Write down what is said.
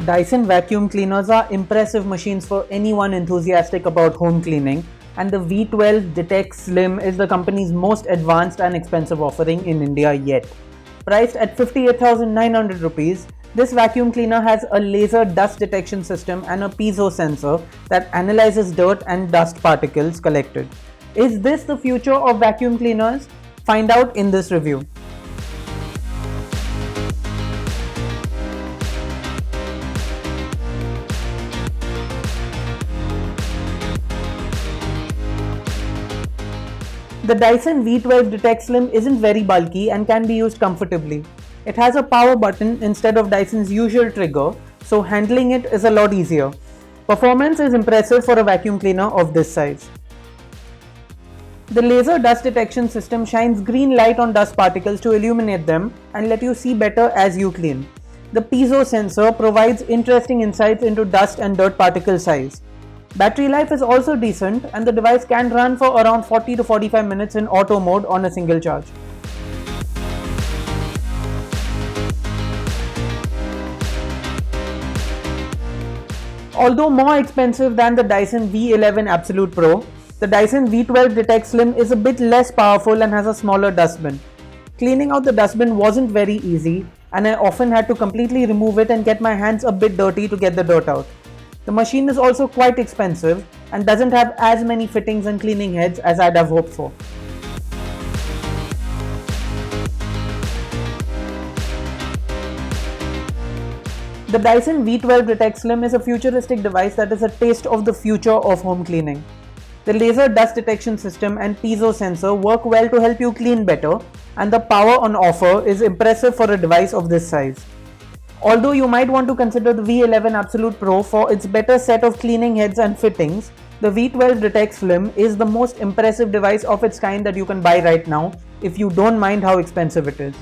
Dyson vacuum cleaners are impressive machines for anyone enthusiastic about home cleaning, and the V12 Detect Slim is the company's most advanced and expensive offering in India yet. Priced at 58,900 rupees, this vacuum cleaner has a laser dust detection system and a piezo sensor that analyzes dirt and dust particles collected. Is this the future of vacuum cleaners? Find out in this review. The Dyson V12 Detect Slim isn't very bulky and can be used comfortably. It has a power button instead of Dyson's usual trigger, so handling it is a lot easier. Performance is impressive for a vacuum cleaner of this size. The laser dust detection system shines green light on dust particles to illuminate them and let you see better as you clean. The piezo sensor provides interesting insights into dust and dirt particle size. Battery life is also decent, and the device can run for around 40 to 45 minutes in auto mode on a single charge. Although more expensive than the Dyson V11 Absolute Pro, the Dyson V12 Detect Slim is a bit less powerful and has a smaller dustbin. Cleaning out the dustbin wasn't very easy, and I often had to completely remove it and get my hands a bit dirty to get the dirt out. The machine is also quite expensive and doesn't have as many fittings and cleaning heads as I'd have hoped for. The Dyson V12 Detect Slim is a futuristic device that is a taste of the future of home cleaning. The laser dust detection system and piezo sensor work well to help you clean better, and the power on offer is impressive for a device of this size. Although you might want to consider the V11 Absolute Pro for its better set of cleaning heads and fittings, the V12 Detect Slim is the most impressive device of its kind that you can buy right now, if you don't mind how expensive it is.